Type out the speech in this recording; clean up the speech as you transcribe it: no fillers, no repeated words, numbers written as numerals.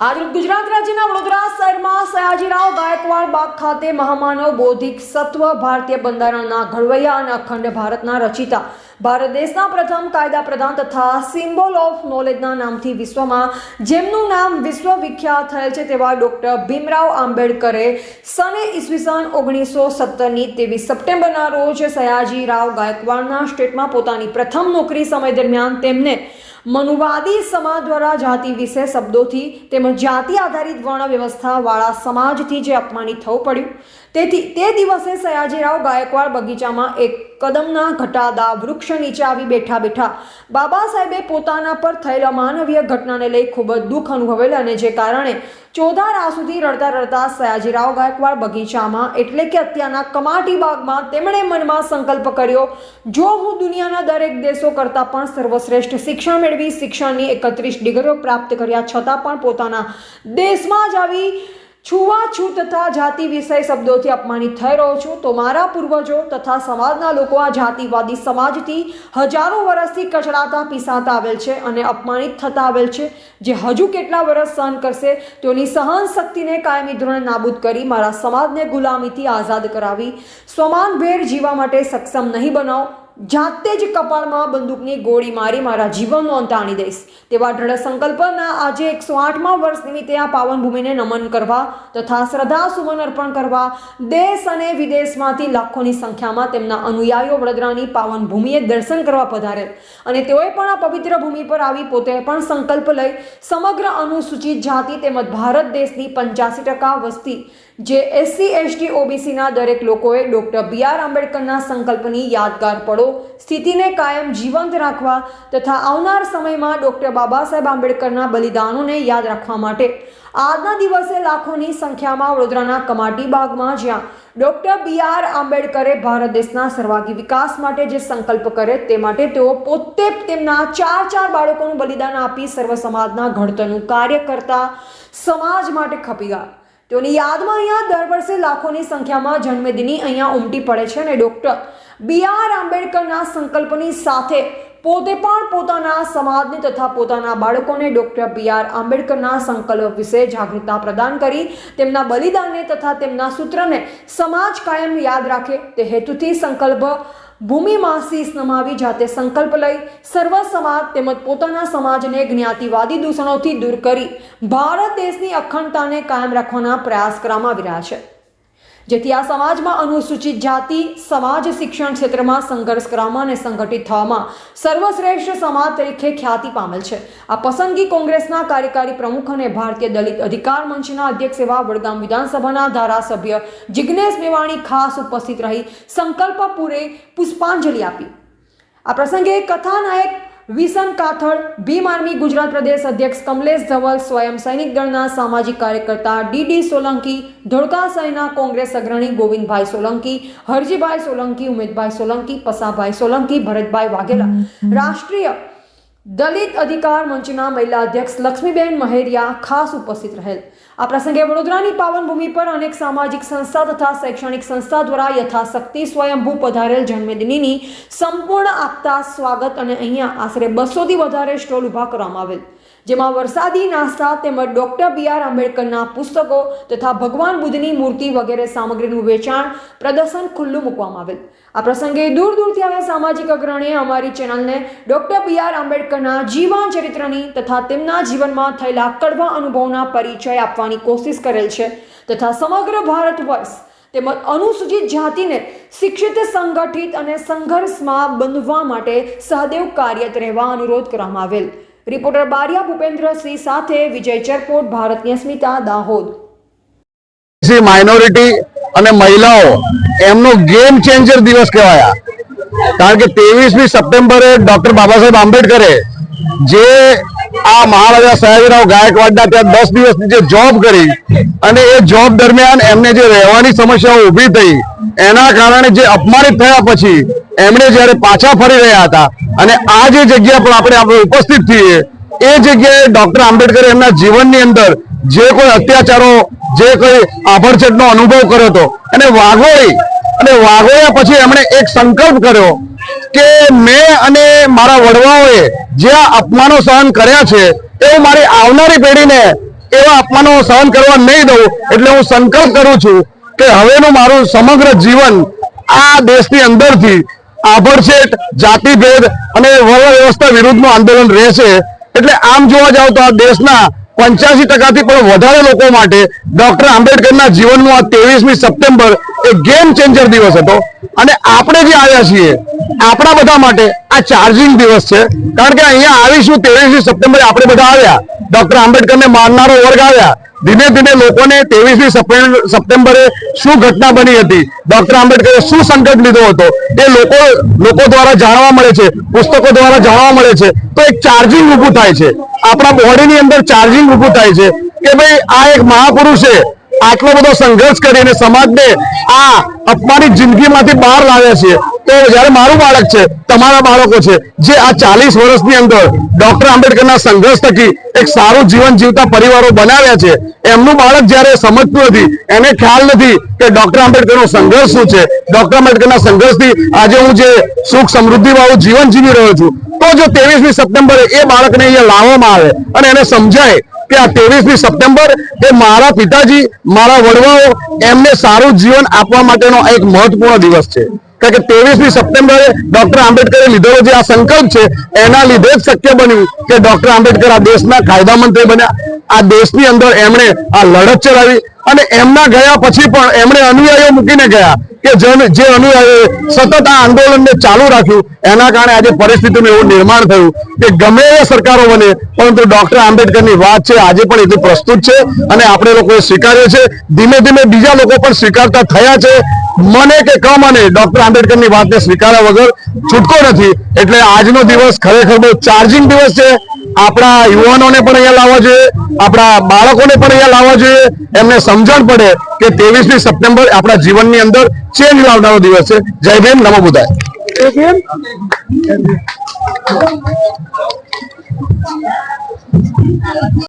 आज गुजरात राज्यના વડોદરા શહેરમાં સયાજીરાવ ગાયકવાડ બાગ ખાતે મહામાનવ બૌદ્ધિક સત્વ ભારતીય બંધારણના ઘડવૈયા અને અખંડ ભારતના રચિતા ભારત દેશના પ્રથમ કાયદા પ્રધાન તથા સિમ્બોલ ઓફ નોલેજના નામથી વિશ્વમાં જેમનું નામ વિશ્વવિખ્યાત થયેલ છે તેવા ડોક્ટર ભીમરાવ આંબેડકરે સને ઈસવીસન 1917ની 23 સપ્ટેમ્બરના રોજ સયાજીરાવ ગાયકવાડના સ્ટેટમાં પોતાની પ્રથમ નોકરી સમય દરમિયાન તેમને મનુવાદી સમાજ દ્વારા જાતિ વિશે શબ્દોથી તેમજ જાતિ આધારિત વર્ણ વ્યવસ્થાવાળા સમાજથી જે અપમાનિત થવું પડ્યું તેથી તે દિવસે સયાજીરાવ ગાયકવાડ બગીચામાં એક કદમના ઘટાદા વૃક્ષ નીચે આવી બેઠા બાબા સાહેબે પોતાના પર થયેલ અમાનવીય ઘટનાને લઈ ખૂબ જ દુઃખ અનુભવેલ અને જે કારણે 14 રાત સુધી રડતા સયાજીરાવ ગાયકવાડ બગીચામાં એટલે કે અત્યારના કમાટી બાગમાં તેમણે મનમાં સંકલ્પ કર્યો, જો હું દુનિયાના દરેક દેશો કરતાં પણ સર્વશ્રેષ્ઠ શિક્ષણ મેળવી શિક્ષણની 31 ડિગ્રીઓ પ્રાપ્ત કર્યા છતાં પણ પોતાના દેશમાં જ આવી છૂવાછૂત તથા જાતિ વિષય શબ્દોથી અપમાનિત થઈ રહ્યો છું તો મારા પૂર્વજો તથા સમાજના લોકો આ જાતિવાદી સમાજથી હજારો વર્ષથી કચડાતા પીસાતા આવેલ છે અને અપમાનિત થતા આવેલ છે, જે હજુ કેટલા વર્ષ સહન કરશે તેની સહન શક્તિને કાયમી ધોરણે નાબૂદ કરી મારા સમાજને ગુલામીથી આઝાદ કરાવી સ્વમાનભેર જીવવા માટે સક્ષમ નહીં બનાવો, જાતે જ કપાળમાં બંદૂકની ગોળી મારી મારા જીવનનો અંત આણી દઈશ તેવા દ્રઢ સંકલ્પના આજે 108મા વર્ષ નિમિત્તે આ પાવન ભૂમિને નમન કરવા તથા શ્રદ્ધા સુમન અર્પણ કરવા દેશ અને વિદેશમાંથી લાખોની સંખ્યામાં તેમના અનુયાયીઓ વડોદરાની પાવન ભૂમિએ દર્શન કરવા પધારેલ અને તેઓએ પણ આ પવિત્ર ભૂમિ પર આવી પોતે પણ સંકલ્પ લઈ સમગ્ર અનુસૂચિત જાતિ તેમજ ભારત દેશની 85% વસ્તી જે SC ST OBC ના દરેક લોકોએ ડોક્ટર BR આંબેડકરના સંકલ્પની યાદગાર પળો સ્થિતિને કાયમ જીવંત રાખવા તથા આવનાર સમયમાં ડોક્ટર બાબા સાહેબ આંબેડકરના બલિદાનોને યાદ રાખવા માટે આજના દિવસે લાખોની સંખ્યામાં વડોદરાના કમાટી બાગમાં જ્યાં ડોક્ટર BR આંબેડકરે ભારત દેશના સર્વાંગી વિકાસ માટે જે સંકલ્પ કરે તે માટે તેઓ પોતે તેમના ચાર બાળકોનું બલિદાન આપી સર્વ સમાજના ઘડતરનું કાર્ય કરતા સમાજ માટે ખપી ગયા. તેઓની યાદમાં અહીંયા દર વર્ષે લાખોની સંખ્યામાં જન્મદિની અહીંયા ઉમટી પડે છે અને ડોક્ટર BR આંબેડકરના સંકલ્પની સાથે પોતે પણ પોતાના સમાજને તથા પોતાના બાળકોને ડોક્ટર BR આંબેડકરના સંકલ્પ વિશે જાગૃતતા પ્રદાન કરી તેમના બલિદાનને તથા તેમના સૂત્રને સમાજ કાયમ યાદ રાખે તે હેતુથી સંકલ્પ ભૂમિમાં શીશ નમાવી જાતે સંકલ્પ લઈ સર્વ સમાજ તેમજ પોતાના સમાજને જ્ઞાતિવાદી દૂષણોથી દૂર કરી ભારત દેશની અખંડતાને કાયમ રાખવાના પ્રયાસ કરવામાં આવી રહ્યા છે, જેથી આ સમાજમાં અનુસૂચિત જાતિ સમાજ શિક્ષણ ક્ષેત્રમાં સંઘર્ષ કરવામાં અને સંગઠિત થવામાં સર્વશ્રેષ્ઠ સમાજ તરીકે ખ્યાતિ પામેલ છે. આ પસંદગી કોંગ્રેસના કાર્યકારી પ્રમુખ અને ભારતીય દલિત અધિકાર મંચના અધ્યક્ષ એવા વડગામ વિધાનસભાના ધારાસભ્ય જિગ્નેશ મેવાણી ખાસ ઉપસ્થિત રહી સંકલ્પ પૂરે પુષ્પાંજલિ આપી. આ પ્રસંગે કથાનાયક વિશન કાથડ, ભીમ આર્મી ગુજરાત પ્રદેશ અધ્યક્ષ કમલેશ ધવલ, સ્વયં સૈનિક દળના સામાજિક કાર્યકર્તા DD સોલંકી, ધોળકા શહેરના કોંગ્રેસ અગ્રણી ગોવિંદભાઈ સોલંકી, હરજીભાઈ સોલંકી, ઉમેદભાઈ સોલંકી, પસાભાઈ સોલંકી, ભરતભાઈ વાઘેલા, રાષ્ટ્રીય દલિત અધિકાર મંચના મહિલા અધ્યક્ષ લક્ષ્મીબેન મહેરિયા ખાસ ઉપસ્થિત રહેલ. આ પ્રસંગે વડોદરાની પાવન ભૂમિ પર અનેક સામાજિક સંસ્થા તથા શૈક્ષણિક સંસ્થા દ્વારા યથાશક્તિ સ્વયંભૂ પધારેલ જન્મદિનીની સંપૂર્ણ આપતા સ્વાગત અને અહીંયા આશરે 200થી વધારે સ્ટોલ ઊભા કરવામાં આવેલ, જેમાં વરસાદી નાસ્તા તેમજ ડોક્ટર BR આંબેડકરના પુસ્તકો તથા ભગવાન બુદ્ધની મૂર્તિ વગેરે સામગ્રીનું વેચાણ પ્રદર્શન ખુલ્લું મૂકવામાં આવેલ. આ પ્રસંગે દૂરથી આવેલા સામાજિક અગ્રણીએ અમારી ચેનલને ડોક્ટર BR આંબેડકરના જીવન ચરિત્રની તથા તેમના જીવનમાં થયેલા કડવા અનુભવના પરિચય આપવાની કોશિશ કરેલ છે તથા સમગ્ર ભારત વર્ષ તેમજ અનુસૂચિત જાતિને શિક્ષિત, સંગઠિત અને સંઘર્ષમાં બંધવા માટે સહદેવ કાર્યરત રહેવા અનુરોધ કરવામાં આવેલ. રિપોર્ટર બારિયા ભૂપેન્દ્રસિંહ સાથે વિજય ચરપોટ, ભારતની અસ્મિતા, દાહોદ. માઇનોરિટી અને મહિલાઓ એમનો ગેમ ચેન્જર દિવસ કહેવાયા, કારણ કે 23મી સપ્ટેમ્બરે ડોક્ટર બાબા સાહેબ આંબેડકરે જે આ મહારાજા સયાજીરાવ ગાયકવાડના ત્યાં 10 દિવસની જે જોબ કરી અને એ જોબ દરમિયાન એમને જે રહેવાની સમસ્યાઓ ઊભી થઈ એના કારણે જે અપમાનિત થયા પછી એમણે જ્યારે પાછા ફરી રહ્યા હતા અને આ જે જગ્યા પર આપણે ઉપસ્થિત છીએ એ જગ્યાએ ડોક્ટર આંબેડકરે એમના જીવનની અંદર જે કોઈ અત્યાચારો, જે કોઈ આભડછટનો અનુભવ કર્યો હતો એને વાગોળ્યા પછી એમણે એક સંકલ્પ કર્યો કે મેં અને મારા વડવાઓએ જે આ અપમાનો સહન કર્યા છે એ મારી આવનારી પેઢીને એવા અપમાનો સહન કરવા નહીં દઉં. એટલે હું સંકલ્પ કરું છું કે હવેનું મારું સમગ્ર જીવન આ દેશની અંદરથી આભડછેટ, જાતિભેદ અને વર્ગ વ્યવસ્થા વિરુદ્ધનું આંદોલન રહેશે. એટલે આમ જોવા જાવ તો આ દેશના 85% થી પણ વધારે લોકો માટે ડોક્ટર આંબેડકરના જીવનનું આ 23મી સપ્ટેમ્બર એ ગેમ ચેન્જર દિવસ હતો. અને આપણે જે આવ્યા છીએ આપણા બધા માટે આ ચાર્જિંગ દિવસ છે. કારણ કે અહીંયા આવીશું 23મી સપ્ટેમ્બરે આપણે બધા આવ્યા, ડોક્ટર આંબેડકરને માનનારો વર્ગ આવ્યા. ધીમે ધીમે લોકોને 23મી સપ્ટેમ્બરે શું ઘટના બની હતી, ડોક્ટર આંબેડકરે શું સંકલ્પ લીધો હતો, એ લોકો દ્વારા જાણવા મળે છે, પુસ્તકો દ્વારા જાણવા મળે છે. તો એક ચાર્જિંગ ઊભું થાય છે, આપણા બોડીની અંદર ચાર્જિંગ ઊભું થાય છે કે ભાઈ આ એક મહાપુરુષે આટલો બધો સંઘર્ષ કરીને સમાજને આ અપમાનિત જિંદગીમાંથી બહાર લાવ્યા છે. તો જયારે મારું બાળક છે, તમારા બાળકો છે, જે આ 40 વર્ષની અંદર ડોક્ટર આંબેડકરના સંઘર્ષ થકી એક સારું જીવન જીવતા પરિવારો બનાવ્યા છે, એમનું બાળક જયારે સમજતું નથી, એને ખ્યાલ નથી કે ડોક્ટર આંબેડકરનો સંઘર્ષ શું છે, ડોક્ટર આંબેડકરના સંઘર્ષથી આજે હું જે સુખ સમૃદ્ધિ વાળું જીવન જીવી રહ્યો છું, તો જો 23મી સપ્ટેમ્બરે એ બાળકને અહીંયા લાવવામાં આવે અને એને સમજાય કે આ 23મી સપ્ટેમ્બર એ મારા પિતાજી, મારા વડવાઓ એમને સારું જીવન આપવા માટેનો એક મહત્વપૂર્ણ દિવસ છે. કારણ કે 23મી સપ્ટેમ્બરે ડોક્ટર આંબેડકરે લીધેલો જે આ સંકલ્પ છે એના લીધે જ શક્ય બન્યું કે ડોક્ટર આંબેડકર આ દેશના કાયદા મંત્રી બન્યા. આ દેશની અંદર એમણે આ લડત ચલાવી અને એમના ગયા પછી પણ એમણે અનુયાયીઓ મૂકીને ગયા કે જે અનુયાયીઓએ સતત આ આંદોલનને ચાલુ રાખ્યું. એના કારણે આજે પરિસ્થિતિનું એવું નિર્માણ થયું કે ગમે એ સરકારો બને પરંતુ ડોક્ટર આંબેડકરની વાત છે આજે પણ એટલી પ્રસ્તુત છે અને આપણે લોકોએ સ્વીકાર્યો છે. ધીમે ધીમે બીજા લોકો પણ સ્વીકારતા થયા છે. મને કે ક મને ડોક્ટર આંબેડકરની વાતને સ્વીકાર્યા વગર છૂટકો નથી. એટલે આજનો દિવસ ખરેખર બહુ ચાર્જિંગ દિવસ છે. આપણા યુવાનોને પણ અહીંયા લાવવા જોઈએ, આપણા બાળકોને પણ અહીંયા લાવવા જોઈએ. એમને સમજણ પડે કે 23મી સપ્ટેમ્બર આપણા જીવનની અંદર ચેન્જ લાવનારો દિવસ છે. જય ભીમ, નમો બુદ્ધાય.